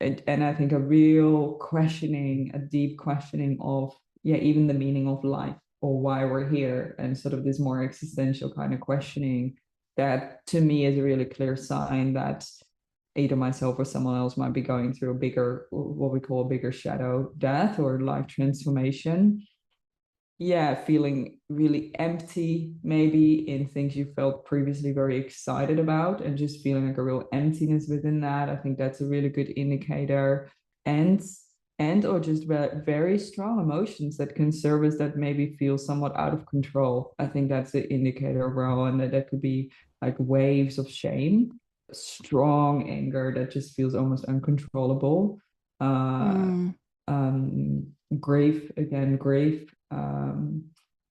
and I think a real questioning, a deep questioning of, yeah, even the meaning of life or why we're here, and sort of this more existential kind of questioning that to me is a really clear sign that either myself or someone else might be going through a bigger, what we call a bigger shadow death or life transformation. Yeah, feeling really empty, maybe in things you felt previously very excited about, and just feeling like a real emptiness within that. I think that's a really good indicator. And or just very strong emotions that can serve as that maybe feel somewhat out of control. I think that's the indicator as well. And that could be like waves of shame, strong anger that just feels almost uncontrollable. Um, grief, again, grief.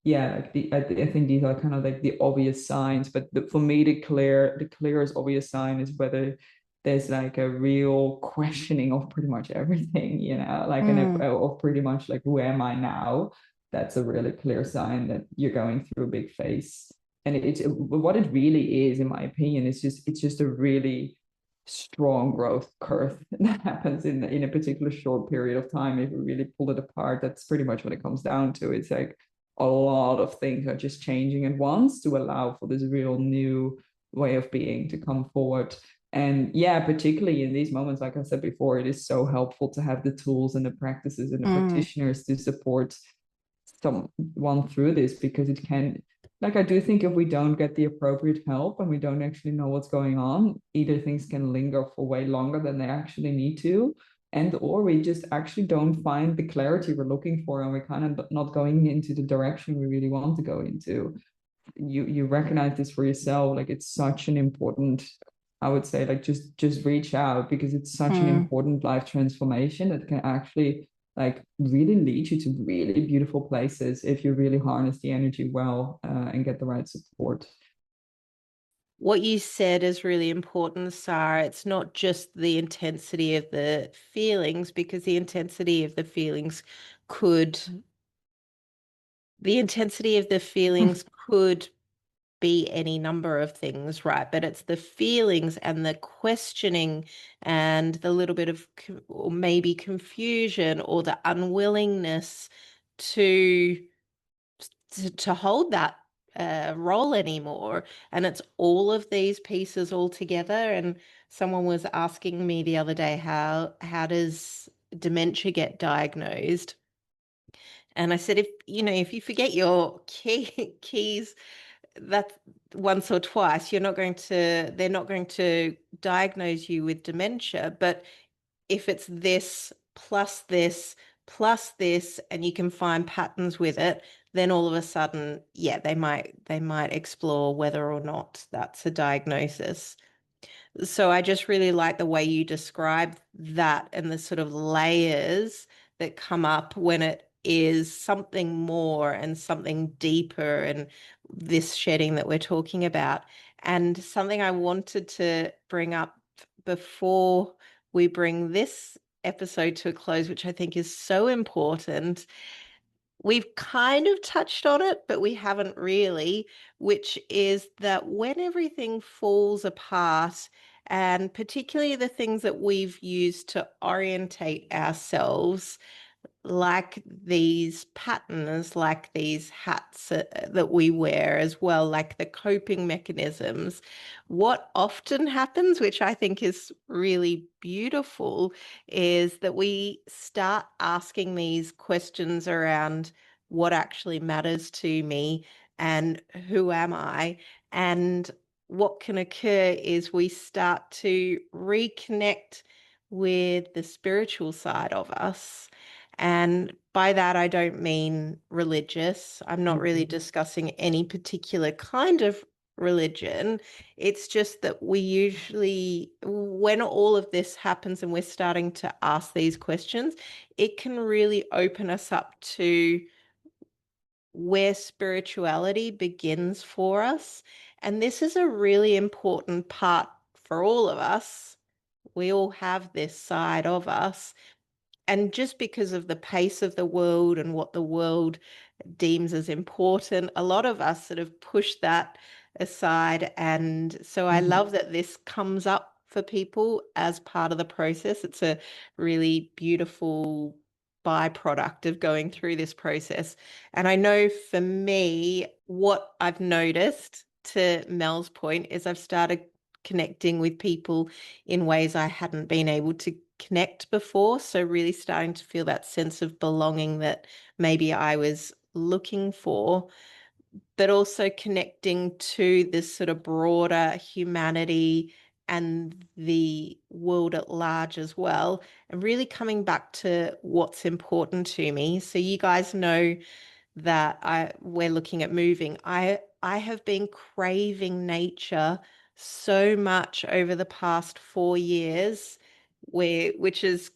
Yeah, like I think these are kind of like the obvious signs, but for me, the clearest obvious sign is whether there's like a real questioning of pretty much everything, like of pretty much like, who am I now? That's a really clear sign that you're going through a big phase. And it's what it really is, in my opinion, it's just a really strong growth curve that happens in a particular short period of time. If we really pull it apart, that's pretty much what it comes down to. It's like a lot of things are just changing at once to allow for this real new way of being to come forward. And yeah, particularly in these moments, like I said before, it is so helpful to have the tools and the practices and the practitioners to support someone through this, because it can, like, I do think if we don't get the appropriate help and we don't actually know what's going on, either things can linger for way longer than they actually need to, and or we just actually don't find the clarity we're looking for, and we're kind of not going into the direction we really want to go into. You recognize this for yourself, like it's such an important, I would say, like just reach out, because it's such an important life transformation that can actually like really lead you to really beautiful places if you really harness the energy well, and get the right support. What you said is really important, Sarah. It's not just the intensity of the feelings, because the intensity of the feelings could be any number of things, right? But it's the feelings and the questioning and the little bit of or maybe confusion or the unwillingness to hold that role anymore. And it's all of these pieces all together. And someone was asking me the other day, how does dementia get diagnosed? And I said, if you forget your keys that once or twice, they're not going to diagnose you with dementia. But if it's this plus this, and you can find patterns with it, then all of a sudden, yeah, they might explore whether or not that's a diagnosis. So I just really like the way you describe that and the sort of layers that come up when it is something more and something deeper, and this shedding that we're talking about. And something I wanted to bring up before we bring this episode to a close, which I think is so important. We've kind of touched on it, but we haven't really, which is that when everything falls apart, and particularly the things that we've used to orientate ourselves, like these patterns, like these hats that we wear as well, like the coping mechanisms, what often happens, which I think is really beautiful, is that we start asking these questions around what actually matters to me and who am I. And what can occur is we start to reconnect with the spiritual side of us. And by that, I don't mean religious. I'm not really discussing any particular kind of religion. It's just that we usually, when all of this happens and we're starting to ask these questions, it can really open us up to where spirituality begins for us. And this is a really important part for all of us. We all have this side of us. And just because of the pace of the world and what the world deems as important, a lot of us sort of push that aside. And so I love that this comes up for people as part of the process. It's a really beautiful byproduct of going through this process. And I know for me, what I've noticed, to Mel's point, is I've started connecting with people in ways I hadn't been able to connect before. So really starting to feel that sense of belonging that maybe I was looking for, but also connecting to this sort of broader humanity and the world at large as well, and really coming back to what's important to me. So you guys know that we're looking at moving. I have been craving nature so much over the past 4 years, which is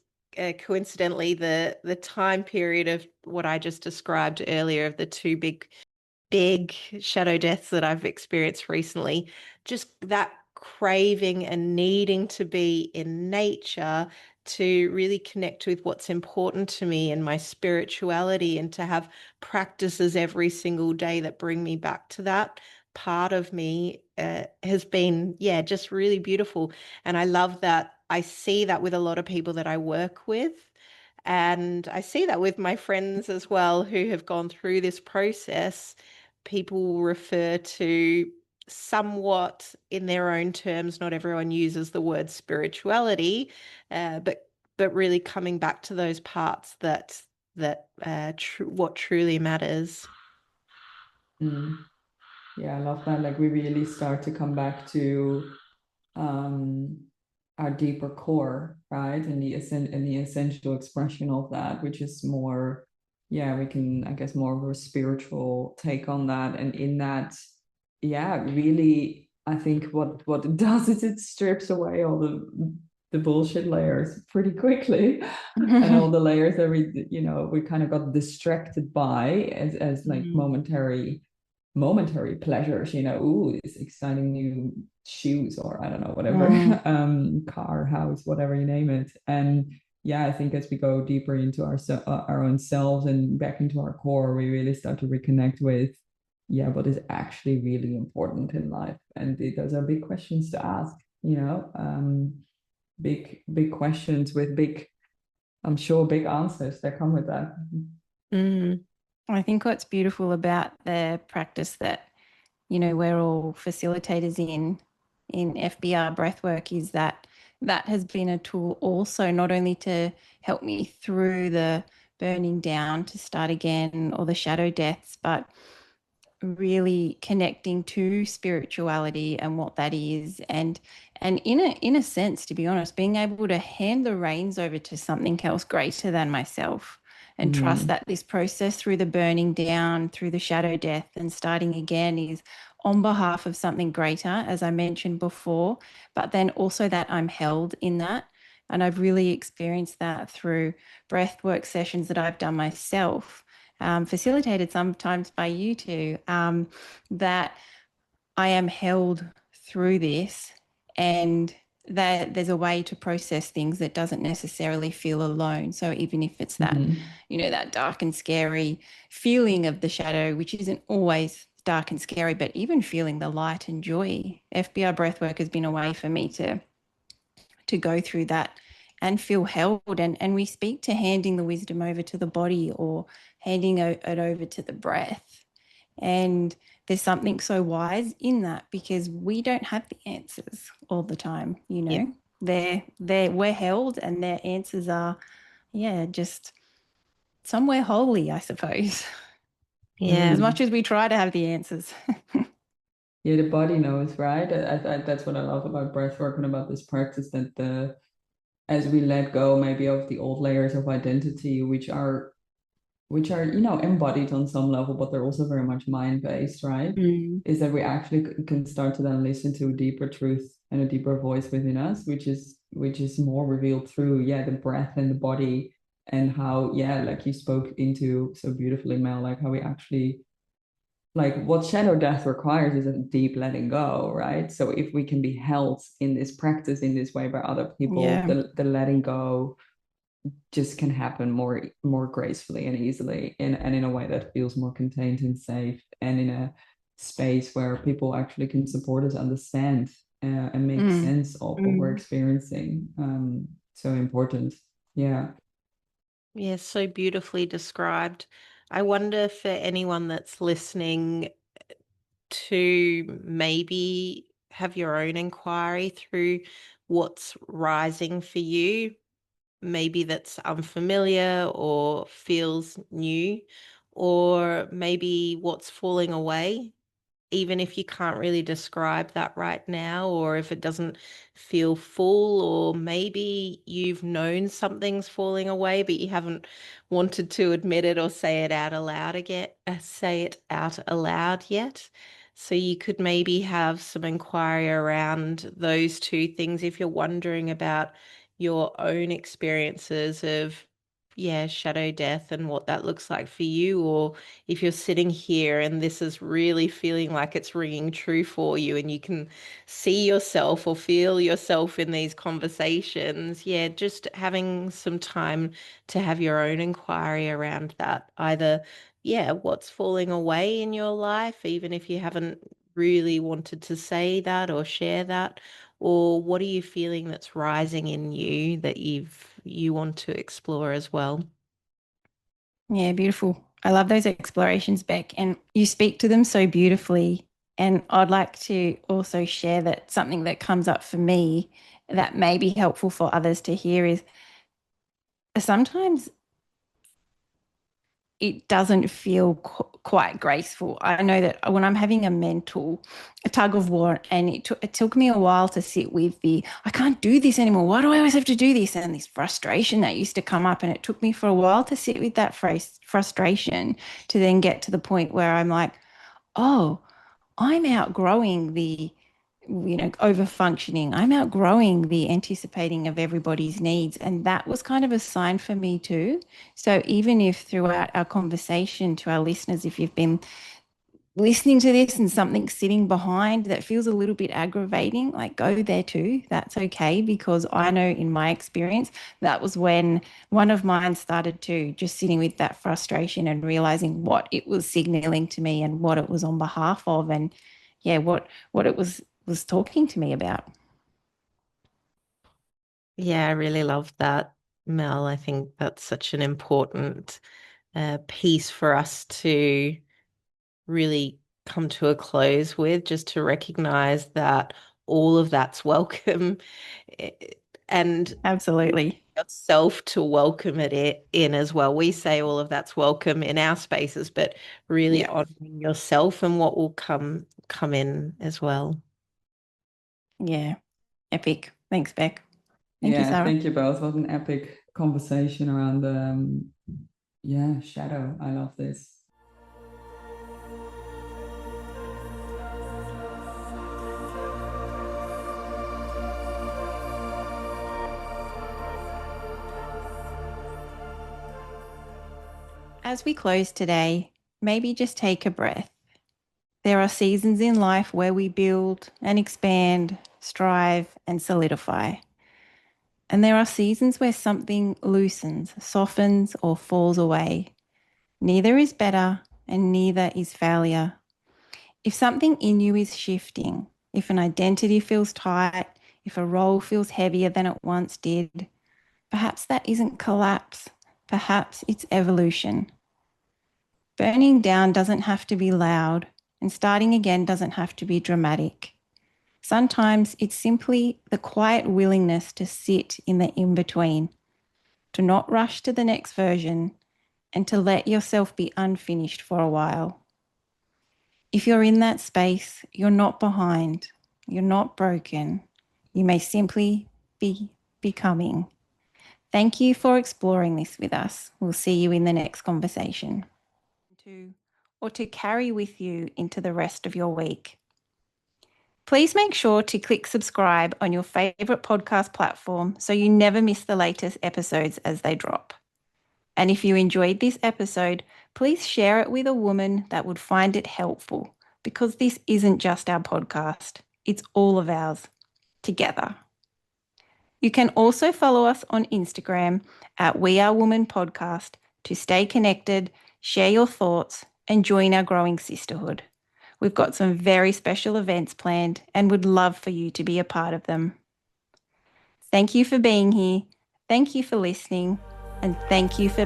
coincidentally the time period of what I just described earlier, of the two big shadow deaths that I've experienced recently. Just that craving and needing to be in nature to really connect with what's important to me and my spirituality, and to have practices every single day that bring me back to that part of me has been, yeah, just really beautiful. And I love that. I see that with a lot of people that I work with. And I see that with my friends as well who have gone through this process. People will refer to, somewhat in their own terms, not everyone uses the word spirituality, but really coming back to those parts what truly matters. Mm. Yeah, I love that. Like we really start to come back to um, our deeper core, right? And the essential expression of that, which is more, yeah, we can, I guess, more of a spiritual take on that. And in that, yeah, really, I think what it does is it strips away all the bullshit layers pretty quickly. And all the layers that we kind of got distracted by as like momentary pleasures, ooh, this exciting new shoes, or I don't know, whatever, car, house, whatever you name it. And yeah, I think as we go deeper into our own selves and back into our core, we really start to reconnect with, yeah, what is actually really important in life. And those are big questions to ask, big questions with I'm sure, big answers that come with that. Mm. I think what's beautiful about the practice that, we're all facilitators in FBR breathwork is that has been a tool also, not only to help me through the burning down to start again or the shadow deaths, but really connecting to spirituality and what that is, and in a sense, to be honest, being able to hand the reins over to something else greater than myself, and trust that this process through the burning down, through the shadow death and starting again is on behalf of something greater, as I mentioned before, but then also that I'm held in that. And I've really experienced that through breath work sessions that I've done myself, facilitated sometimes by you two, that I am held through this, and that there's a way to process things that doesn't necessarily feel alone. So even if it's that, that dark and scary feeling of the shadow, which isn't always dark and scary, but even feeling the light and joy, FBR breathwork has been a way for me to go through that and feel held. And we speak to handing the wisdom over to the body or handing it over to the breath. And there's something so wise in that, because we don't have the answers all the time, Yep. we're held, and their answers are, just somewhere holy, I suppose. Yeah. As much as we try to have the answers. Yeah, the body knows, right? That's what I love about breath work and about this practice, that as we let go maybe of the old layers of identity, which are embodied on some level, but they're also very much mind-based, right? Is that we actually can start to then listen to a deeper truth and a deeper voice within us, which is more revealed through, the breath and the body, and how, like you spoke into so beautifully, Mel, like how we actually, like what shadow death requires is a deep letting go, right? So if we can be held in this practice in this way by other people, the letting go just can happen more gracefully and easily, and in a way that feels more contained and safe, and in a space where people actually can support us, understand and make sense of what we're experiencing. So important. Yeah. Yeah, so beautifully described. I wonder for anyone that's listening to maybe have your own inquiry through what's rising for you, maybe that's unfamiliar or feels new, or maybe what's falling away, even if you can't really describe that right now, or if it doesn't feel full, or maybe you've known something's falling away, but you haven't wanted to admit it or say it out aloud again, say it out aloud yet. So you could maybe have some inquiry around those two things if you're wondering about your own experiences of, yeah, shadow death and what that looks like for you, or if you're sitting here and this is really feeling like it's ringing true for you and you can see yourself or feel yourself in these conversations, yeah, just having some time to have your own inquiry around that. Either, yeah, what's falling away in your life, even if you haven't really wanted to say that or share that, or what are you feeling that's rising in you that you want to explore as well? Yeah, beautiful. I love those explorations, Beck, and you speak to them so beautifully. And I'd like to also share that something that comes up for me that may be helpful for others to hear is sometimes it doesn't feel quite graceful. I know that when I'm having a tug of war, and it took me a while to sit with the, I can't do this anymore. Why do I always have to do this? And this frustration that used to come up. And it took me for a while to sit with that frustration to then get to the point where I'm like, oh, I'm outgrowing the, over functioning. I'm outgrowing the anticipating of everybody's needs. And that was kind of a sign for me too. So even if throughout our conversation to our listeners, if you've been listening to this and something's sitting behind that feels a little bit aggravating, like go there too. That's okay, because I know in my experience, that was when one of mine started to just sitting with that frustration and realizing what it was signaling to me and what it was on behalf of, and yeah, what it was talking to me about. Yeah, I really love that, Mel. I think that's such an important piece for us to really come to a close with, just to recognize that all of that's welcome eh, and Absolutely. yourself to welcome in as well. We say all of that's welcome in our spaces, but really Yeah. honoring yourself and what will come in as well. Yeah. Epic. Thanks, Beck. Thank you, Yeah, Sarah. thank you both. What an epic conversation around yeah, shadow. I love this. As we close today, maybe just take a breath. There are seasons in life where we build and expand, strive and solidify. And there are seasons where something loosens, softens, or falls away. Neither is better and neither is failure. If something in you is shifting, if an identity feels tight, if a role feels heavier than it once did, perhaps that isn't collapse, perhaps it's evolution. Burning down doesn't have to be loud, and starting again doesn't have to be dramatic. Sometimes it's simply the quiet willingness to sit in the in between, to not rush to the next version, and to let yourself be unfinished for a while. If you're in that space, you're not behind, you're not broken. You may simply be becoming. Thank you for exploring this with us. We'll see you in the next conversation. Or to carry with you into the rest of your week. Please make sure to click subscribe on your favourite podcast platform so you never miss the latest episodes as they drop. And if you enjoyed this episode, please share it with a woman that would find it helpful, because this isn't just our podcast, it's all of ours together. You can also follow us on Instagram at We Are Woman Podcast to stay connected, share your thoughts, and join our growing sisterhood. We've got some very special events planned and would love for you to be a part of them. Thank you for being here. Thank you for listening. And thank you for